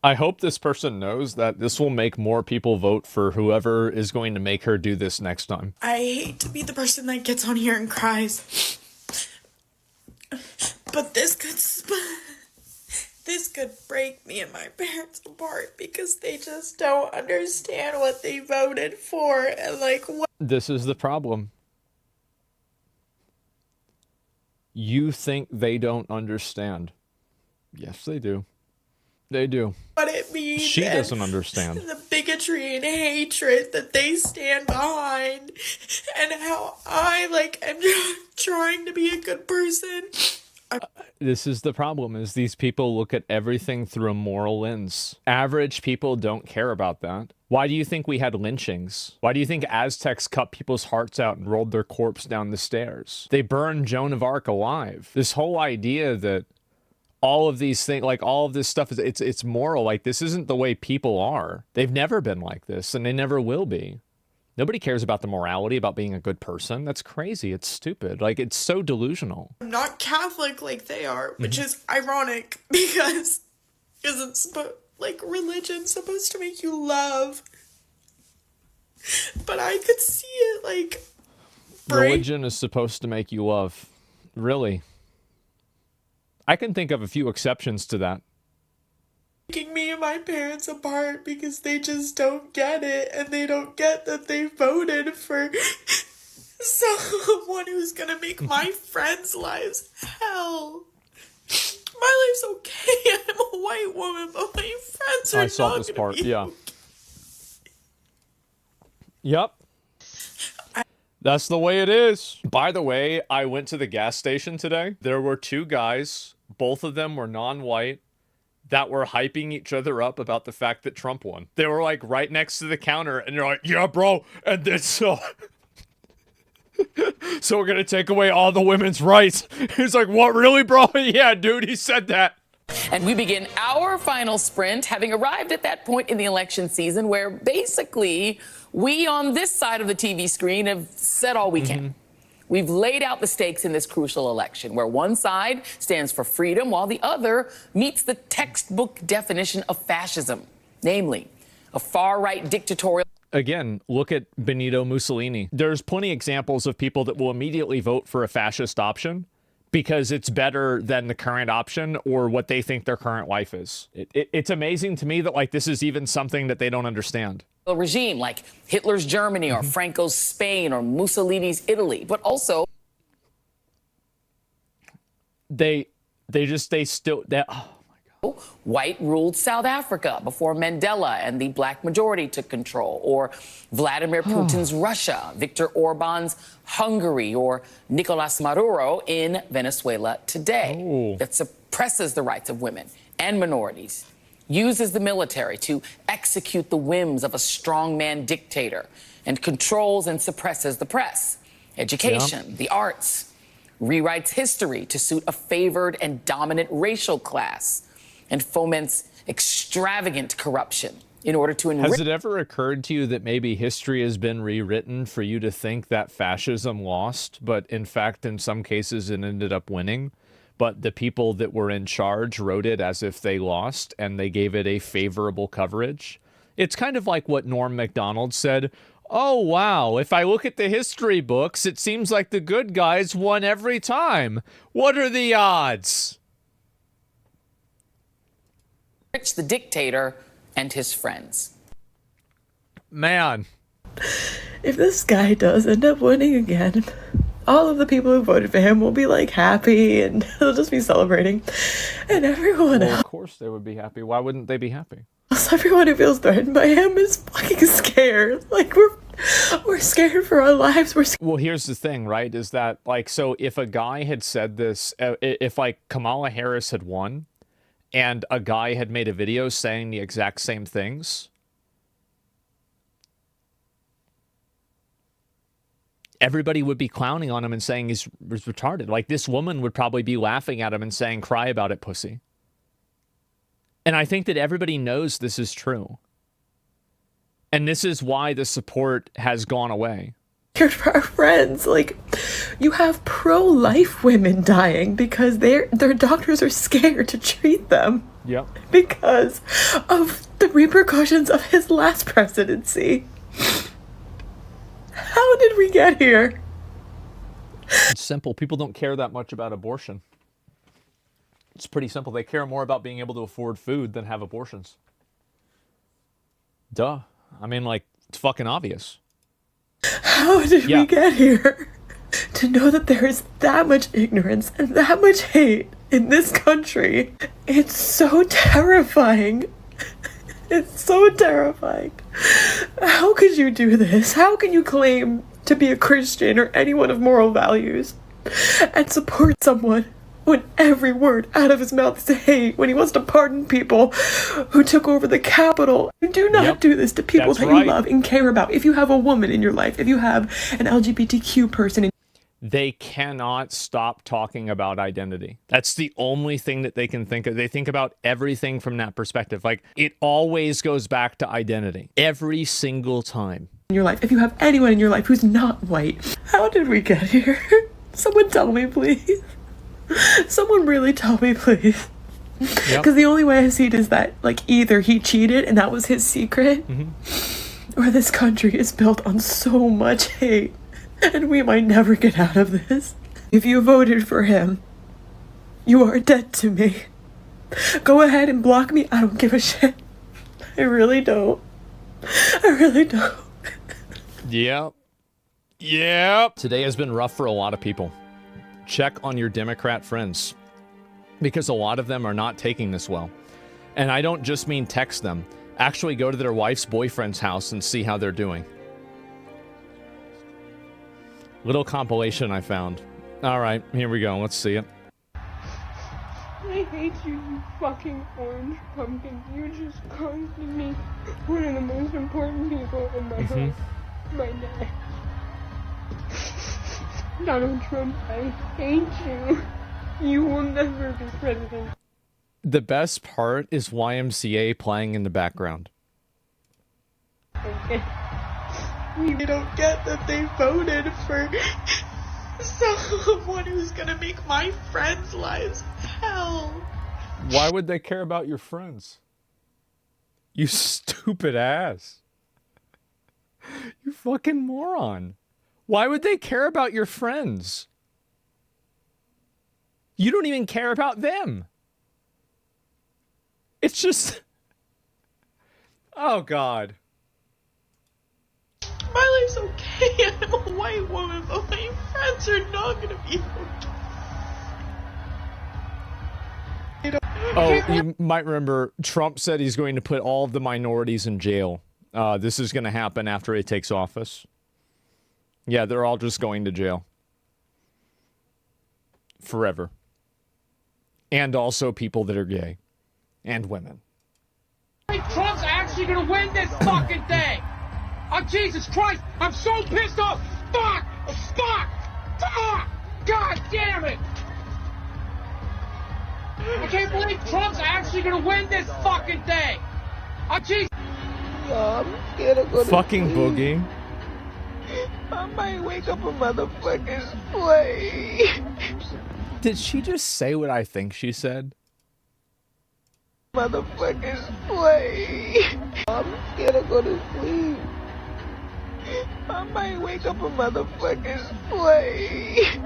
I hope this person knows that this will make more people vote for whoever is going to make her do this next time. I hate to be the person that gets on here and cries, but this could break me and my parents apart because they just don't understand what they voted for and like what. This is the problem. You think they don't understand. Yes, they do. They do. What it means. She doesn't understand. The bigotry and hatred that they stand behind, and how I am trying to be a good person. This is the problem, is these people look at everything through a moral lens. Average people don't care about that. Why do you think we had lynchings? Why do you think Aztecs cut people's hearts out and rolled their corpse down the stairs? They burned Joan of Arc alive. This whole idea that all of these things, like all of this stuff, is it's moral. Like, this isn't the way people are. They've never been like this, and they never will be. Nobody cares about the morality, about being a good person. That's crazy. It's stupid. Like, it's so delusional. I'm not Catholic like they are, which is ironic because it's religion's supposed to make you love. But I could see it like religion is supposed to make you love. Really? I can think of a few exceptions to that. Breaking me and my parents apart because they just don't get it, and they don't get that they voted for someone who's gonna make my friends' lives hell. My life's okay. I'm a white woman, but my friends are I saw not this gonna part. be Yeah. okay. Yep. That's the way it is. By the way, I went to the gas station today. There were two guys, both of them were non-white, that were hyping each other up about the fact that Trump won. They were like right next to the counter, and they're like, yeah, bro, and then so we're gonna take away all the women's rights. He's like, what, really, bro? Yeah, dude, he said that. And we begin our final sprint, having arrived at that point in the election season where basically we on this side of the TV screen have said all we can. We've laid out the stakes in this crucial election, where one side stands for freedom while the other meets the textbook definition of fascism, namely a far-right dictatorial. Again, look at Benito Mussolini. There's plenty of examples of people that will immediately vote for a fascist option because it's better than the current option or what they think their current life is. It's amazing to me that, like, this is even something that they don't understand. A regime like Hitler's Germany or Franco's Spain or Mussolini's Italy, but also white-ruled South Africa before Mandela and the black majority took control, or Vladimir Putin's Russia, Viktor Orban's Hungary, or Nicolas Maduro in Venezuela today, that suppresses the rights of women and minorities, uses the military to execute the whims of a strongman dictator, and controls and suppresses the press, education, the arts, rewrites history to suit a favored and dominant racial class, and foments extravagant corruption in order to enrich. Has it ever occurred to you that maybe history has been rewritten for you to think that fascism lost, but in fact, in some cases, it ended up winning? But the people that were in charge wrote it as if they lost, and they gave it a favorable coverage. It's kind of like what Norm Macdonald said. Oh, wow, if I look at the history books, it seems like the good guys won every time. What are the odds? The dictator and his friends. Man. If this guy does end up winning again, all of the people who voted for him will be like happy, and they'll just be celebrating. And everyone else, Of course they would be happy. Why wouldn't they be happy? everyone who feels threatened by him is fucking scared. Like, we're scared for our lives. Well, here's the thing, right? Is that, like, so if a guy had said this, if like Kamala Harris had won, and a guy had made a video saying the exact same things, everybody would be clowning on him and saying he's retarded. Like, this woman would probably be laughing at him and saying, cry about it, pussy. And I think that everybody knows this is true. And this is why the support has gone away. For our friends, like, you have pro-life women dying because their doctors are scared to treat them. Yep. because of the repercussions of his last presidency. How did we get here? It's simple. People don't care that much about abortion. It's pretty simple. They care more about being able to afford food than have abortions. Duh. I mean, like, it's fucking obvious. How did Yeah. we get here? To know that there is that much ignorance and that much hate in this country, it's so terrifying. It's so terrifying. How could you do this? How can you claim to be a Christian or anyone of moral values and support someone when every word out of his mouth is hate, when he wants to pardon people who took over the Capitol? You do not Yep. do this to people That's that right. you love and care about. If you have a woman in your life, if you have an LGBTQ person in They cannot stop talking about identity. That's the only thing that they can think of. They think about everything from that perspective. Like, it always goes back to identity. Every single time. your life, if you have anyone in your life who's not white, how did we get here? Someone tell me, please. Someone really tell me, please. Yep. Because the only way I see it is that, like, either he cheated and that was his secret, or this country is built on so much hate, and we might never get out of this. If you voted for him, you are dead to me. Go ahead and block me. I don't give a shit. I really don't. I really don't. Yep. Yep. Today has been rough for a lot of people. Check on your Democrat friends, because a lot of them are not taking this well. And I don't just mean text them. Actually go to their wife's boyfriend's house and see how they're doing. Little compilation I found. All right, here we go. Let's see it. I hate you, you fucking orange pumpkin. You just cost me one of the most important people in my life. My dad. Donald Trump, I hate you. You will never be president. The best part is YMCA playing in the background. Okay. They don't get that they voted for someone who's gonna make my friends' lives hell. Why would they care about your friends? You stupid ass. You fucking moron. Why would they care about your friends? You don't even care about them. It's just... Oh, God. My life's okay. I'm a white woman, but my friends are not gonna be okay. Oh, you might remember Trump said he's going to put all of the minorities in jail. This is going to happen after he takes office. Yeah, they're all just going to jail. Forever. And also people that are gay. And women. Trump's actually gonna win this fucking thing! Oh, Jesus Christ! I'm so pissed off! Fuck! Fuck! Fuck! God damn it! I can't believe Trump's actually gonna win this fucking thing! Oh, Jesus! I'm scared of going to Fucking sleep. Boogie. I might wake up a motherfucking slave. Did she just say what I think she said? Motherfucking slave. I'm scared of going to sleep. I might wake up a motherfucking slave.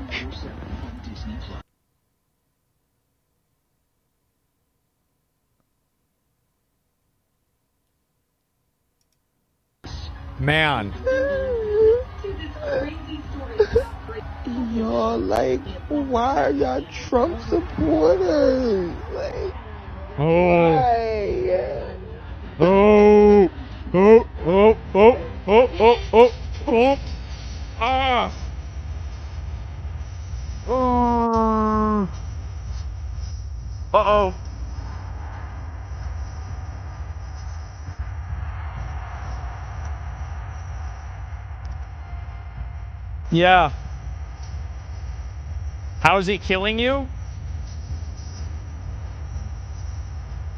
Man. Y'all, like, why are y'all Trump supporters? Like, Oh. why? Oh. Oh. Oh. Oh. Oh. Oh. Oh. Oh. Ah. Oh. Uh-oh. Yeah. How is he killing you?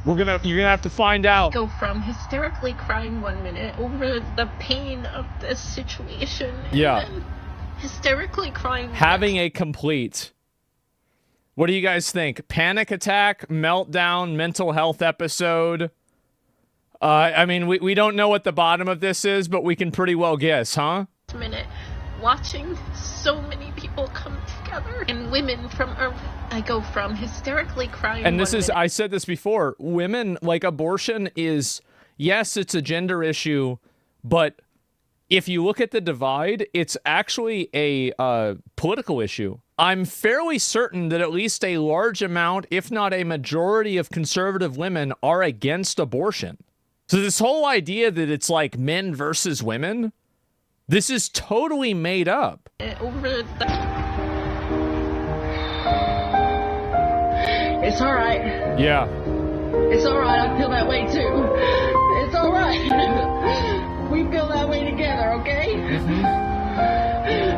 You're gonna have to find out. Go from hysterically crying 1 minute over the pain of this situation, and Yeah. then hysterically crying the Having a complete What do you guys think? Panic attack, meltdown, mental health episode? I mean, we don't know what the bottom of this is, but we can pretty well guess, huh? Minute, watching so many people come together and women I go from hysterically crying. And this is, I said this before, women, like, abortion is, yes, it's a gender issue, but if you look at the divide, it's actually a political issue. I'm fairly certain that at least a large amount, if not a majority of conservative women are against abortion. So this whole idea that it's like men versus women, this is totally made up. It's all right. Yeah. It's all right. I feel that way too. It's all right. We feel that way together, okay?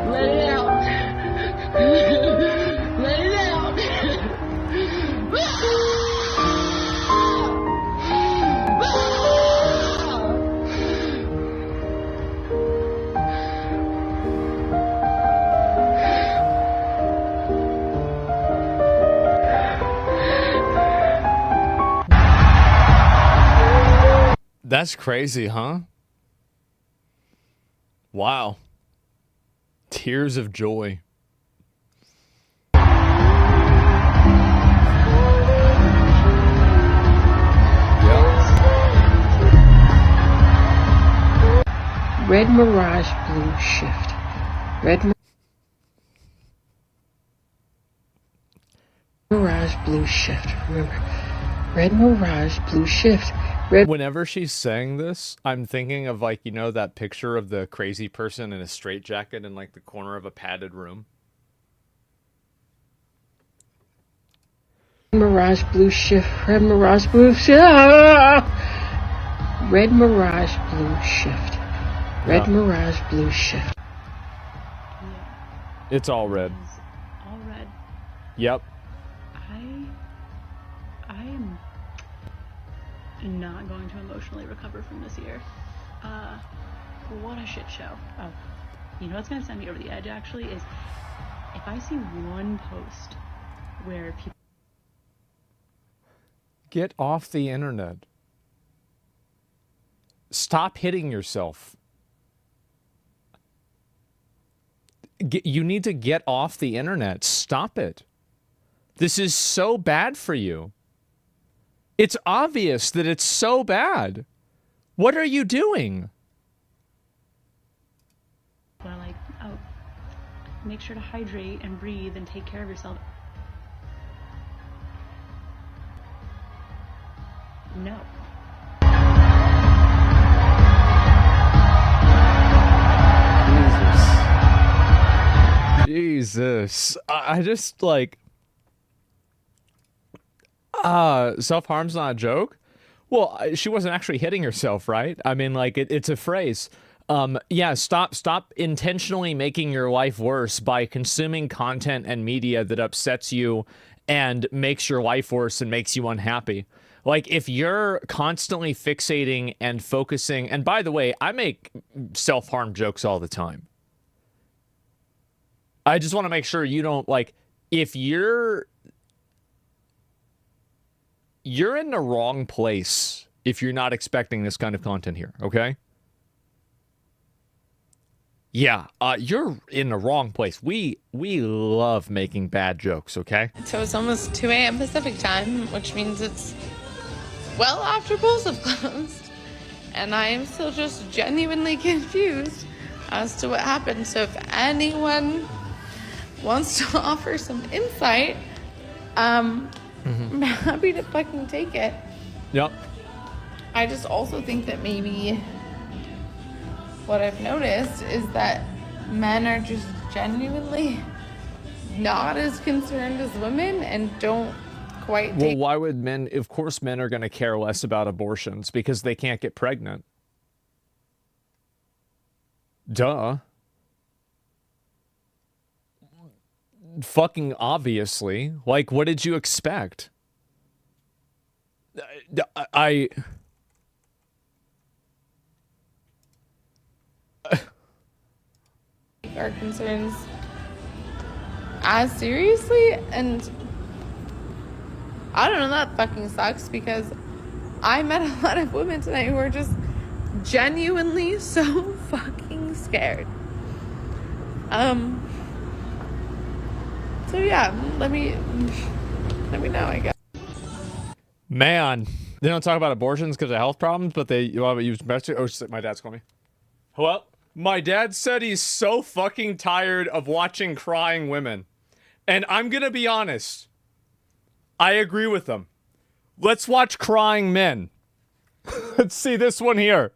Let it out. Let it out. That's crazy, huh? Wow. Tears of joy. Red Mirage Blue Shift. Mirage Blue Shift. Remember, Red Mirage Blue Shift. Whenever she's saying this, I'm thinking of, like, you know, that picture of the crazy person in a straitjacket in, like, the corner of a padded room. Mirage Blue Shift. Red Mirage Blue Shift. Red Mirage Blue Shift. Red Mirage Blue Shift. It's all red. All red. Yep. I'm not going to emotionally recover from this year. What a shit show. Oh, you know what's going to send me over the edge, actually, is if I see one post where people... Get off the internet. Stop hitting yourself. You need to get off the internet. Stop it. This is so bad for you. It's obvious that it's so bad. What are you doing? Well, like, oh, make sure to hydrate and breathe and take care of yourself. No. Jesus. I just, like... self-harm's not a joke? Well, she wasn't actually hitting herself, right? I mean, like, it's a phrase. Yeah, stop intentionally making your life worse by consuming content and media that upsets you and makes your life worse and makes you unhappy. Like, if you're constantly fixating and focusing, and by the way, I make self-harm jokes all the time. I just want to make sure you don't, like, if you're in the wrong place if you're not expecting this kind of content here, okay? Yeah, you're in the wrong place. We love making bad jokes, okay? So it's almost 2 a.m. Pacific time, which means it's well after polls have closed. And I am still just genuinely confused as to what happened. So if anyone wants to offer some insight, I'm happy to fucking take it. Yep. I just also think that maybe what I've noticed is that men are just genuinely not as concerned as women and don't quite Well, why would men... Of course men are going to care less about abortions because they can't get pregnant. Duh. Fucking obviously. Like, what did you expect? Our concerns as seriously, and I don't know, that fucking sucks because I met a lot of women tonight who are just genuinely so fucking scared. So yeah, let me know, I guess. Man, they don't talk about abortions because of health problems, but they use breast. Oh shit, my dad's calling me. Hello? My dad said he's so fucking tired of watching crying women. And I'm gonna be honest. I agree with him. Let's watch crying men. Let's see this one here.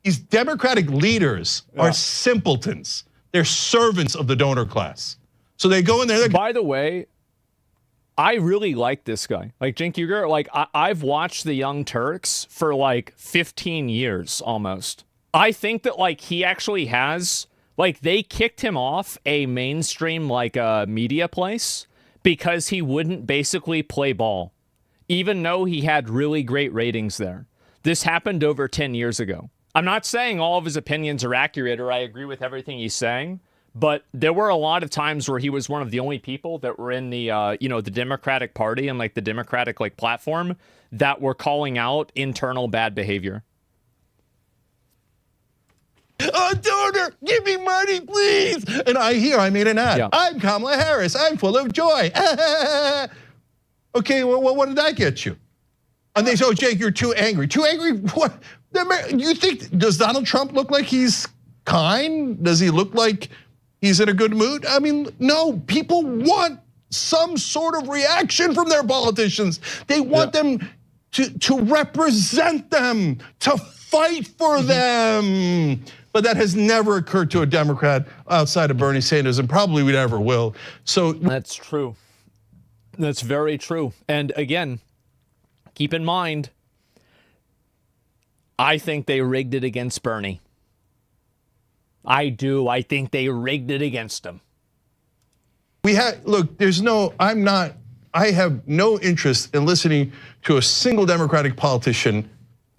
These Democratic leaders are simpletons. They're servants of the donor class. So they go in there. By the way, I really like this guy. Like Cenk Uygur, like I've watched the Young Turks for like 15 years almost. I think that like he actually has, like they kicked him off a mainstream like media place because he wouldn't basically play ball, even though he had really great ratings there. This happened over 10 years ago. I'm not saying all of his opinions are accurate or I agree with everything he's saying, but there were a lot of times where he was one of the only people that were in the, the Democratic Party and like the Democratic like platform that were calling out internal bad behavior. Donor, give me money, please. And I made an ad. Yeah. I'm Kamala Harris. I'm full of joy. Okay, well, what did that get you? And they say, oh, Jake, you're too angry. Too angry? What? You think, does Donald Trump look like he's kind? Does he look like he's in a good mood? I mean, no, people want some sort of reaction from their politicians. They want them to represent them, to fight for them. But that has never occurred to a Democrat outside of Bernie Sanders, and probably never will. So that's true. That's very true. And again, keep in mind, I think they rigged it against Bernie. I do. I think they rigged it against him. Look, I have no interest in listening to a single Democratic politician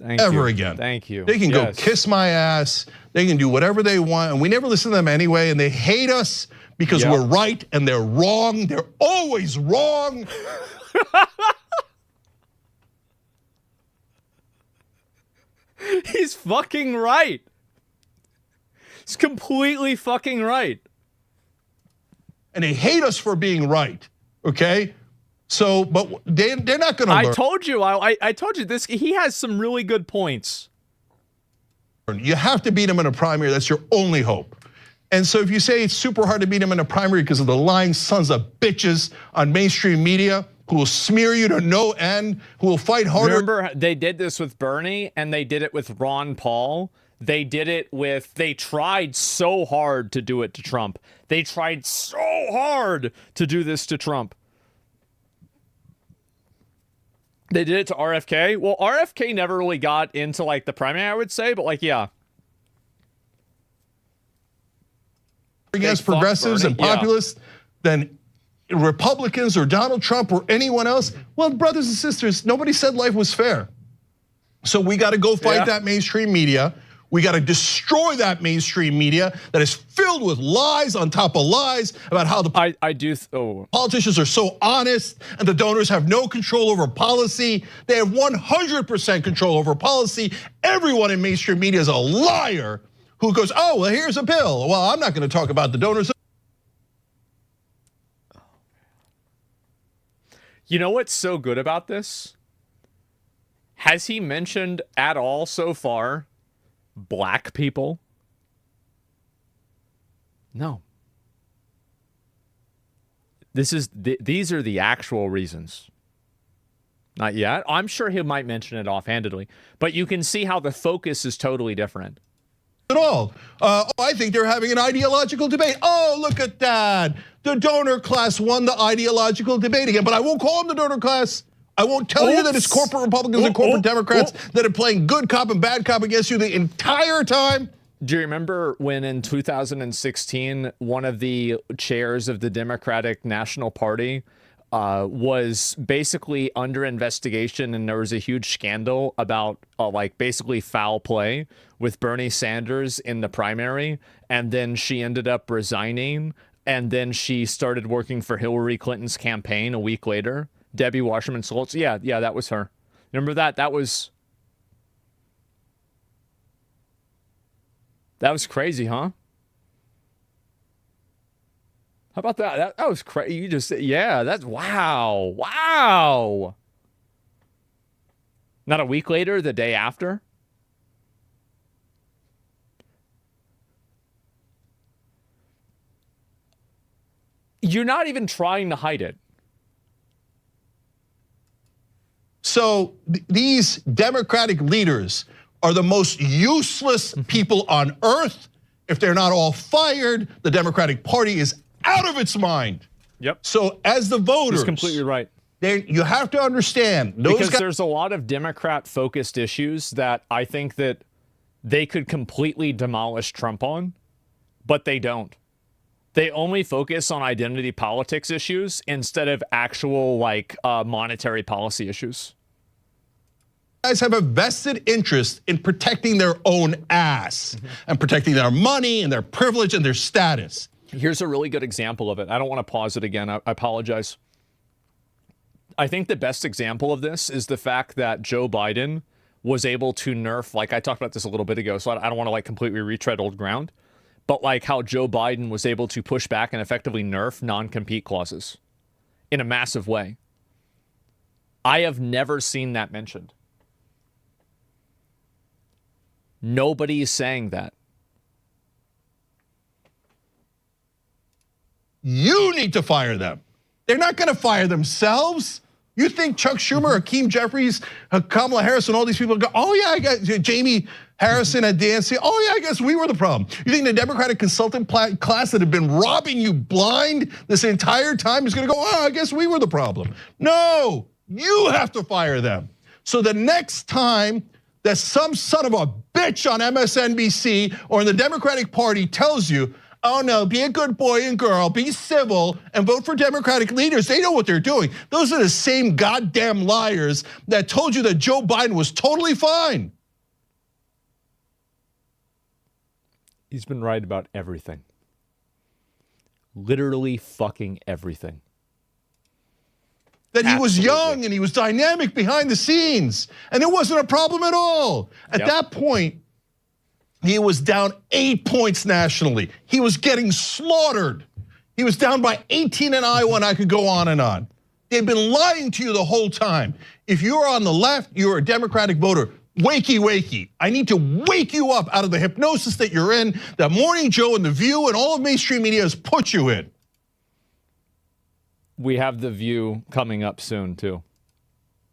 ever again. Thank you. They can go kiss my ass. They can do whatever they want. And we never listen to them anyway. And they hate us because we're right and they're wrong. They're always wrong. He's fucking right. He's completely fucking right. And they hate us for being right, okay? So, but they're not gonna learn. I told you, I told you this, he has some really good points. You have to beat him in a primary, that's your only hope. And so if you say it's super hard to beat him in a primary because of the lying sons of bitches on mainstream media, who will smear you to no end, who will fight harder. Remember, they did this with Bernie and they did it with Ron Paul. They tried so hard to do it to Trump. They tried so hard to do this to Trump. They did it to RFK. Well, RFK never really got into like the primary, I would say, but like, yeah. Against progressives and populists, then Republicans or Donald Trump or anyone else. Well, brothers and sisters, nobody said life was fair. So we got to go fight that mainstream media. We got to destroy that mainstream media that is filled with lies on top of lies about how the politicians are so honest and the donors have no control over policy. They have 100% control over policy. Everyone in mainstream media is a liar who goes, oh, well, here's a bill. Well, I'm not going to talk about the donors. You know what's so good about this? Has he mentioned at all so far black people? No. These are the actual reasons. Not yet. I'm sure he might mention it offhandedly, but you can see how the focus is totally different. At all. I think they're having an ideological debate. Oh, look at that. The donor class won the ideological debate again, but I won't call them the donor class. I won't tell you that it's corporate Republicans and corporate Democrats that are playing good cop and bad cop against you the entire time. Do you remember when in 2016, one of the chairs of the Democratic National Party was basically under investigation, and there was a huge scandal about like basically foul play with Bernie Sanders in the primary, and then she ended up resigning, and then she started working for Hillary Clinton's campaign a week later. Debbie Wasserman Schultz. Yeah, that was her. Remember that? That was crazy, huh? How about that? That was crazy. You just, yeah, that's, wow. Wow. Not a week later, the day after? You're not even trying to hide it. So these Democratic leaders are the most useless people on earth. If they're not all fired, the Democratic Party is out of its mind. Yep. So as the voters, he's completely right. You have to understand because there's a lot of Democrat-focused issues that I think that they could completely demolish Trump on, but they don't. They only focus on identity politics issues instead of actual like monetary policy issues. Guys have a vested interest in protecting their own ass and protecting their money and their privilege and their status. Here's a really good example of it. I don't want to pause it again. I apologize. I think the best example of this is the fact that Joe Biden was able to nerf, like I talked about this a little bit ago, so I don't want to like completely retread old ground, but like how Joe Biden was able to push back and effectively nerf non-compete clauses in a massive way. I have never seen that mentioned. Nobody's saying that. You need to fire them. They're not going to fire themselves. You think Chuck Schumer, Hakeem Jeffries, Kamala Harris, and all these people go, oh yeah, I got Jamie Harrison at DNC. Oh yeah, I guess we were the problem. You think the Democratic consultant class that had been robbing you blind this entire time is going to go, oh, I guess we were the problem. No, you have to fire them. So the next time that some son of a bitch on MSNBC or in the Democratic Party tells you, oh no, be a good boy and girl, be civil, and vote for Democratic leaders. They know what they're doing. Those are the same goddamn liars that told you that Joe Biden was totally fine. He's been right about everything. Literally fucking everything. That he was young and he was dynamic behind the scenes, and it wasn't a problem at all. At that point, he was down 8 points nationally. He was getting slaughtered. He was down by 18 in Iowa, and I could go on and on. They've been lying to you the whole time. If you're on the left, you're a Democratic voter. Wakey, wakey. I need to wake you up out of the hypnosis that you're in, that Morning Joe and The View and all of mainstream media has put you in. We have The View coming up soon, too.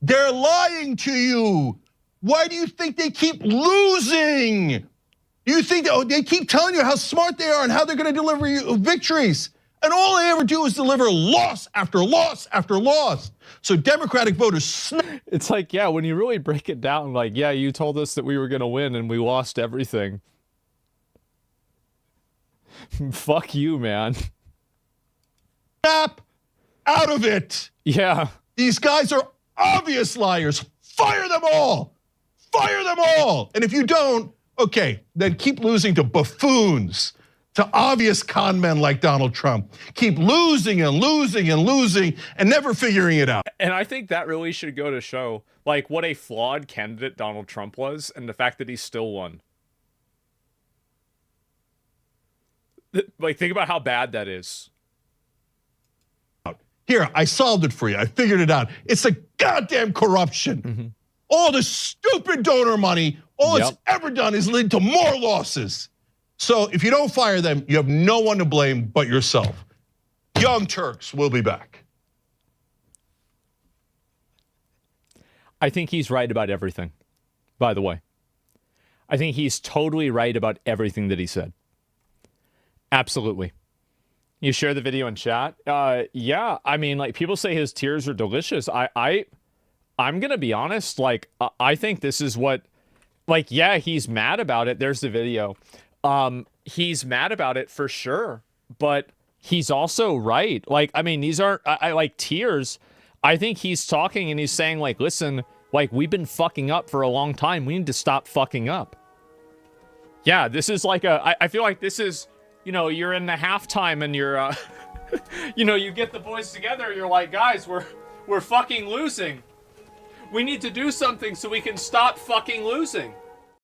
They're lying to you. Why do you think they keep losing? You think they keep telling you how smart they are and how they're going to deliver you victories. And all they ever do is deliver loss after loss after loss. So Democratic voters. It's like, yeah, when you really break it down, like, yeah, you told us that we were going to win and we lost everything. Fuck you, man. Snap out of it. Yeah. These guys are obvious liars. Fire them all. Fire them all. And if you don't, okay, then keep losing to buffoons, to obvious con men like Donald Trump. Keep losing and losing and losing and never figuring it out. And I think that really should go to show like what a flawed candidate Donald Trump was and the fact that he still won. Like, think about how bad that is. Here, I solved it for you. I figured it out. It's a goddamn corruption. All the stupid donor money, all it's ever done is lead to more losses. So if you don't fire them, you have no one to blame but yourself. Young Turks will be back. I think he's right about everything, by the way. I think he's totally right about everything that he said. Absolutely. You share the video in chat? Yeah, I mean, like, people say his tears are delicious. I'm gonna be honest, like, I think this is what, like, yeah, he's mad about it. There's the video. He's mad about it for sure, but he's also right. Like, I mean, these aren't, I like tears. I think he's talking and he's saying, like, listen, like, we've been fucking up for a long time. We need to stop fucking up. Yeah, this is like I feel like this is, you know, you're in the halftime and you're, you know, you get the boys together. You're like, guys, we're We're fucking losing. We need to do something so we can stop fucking losing.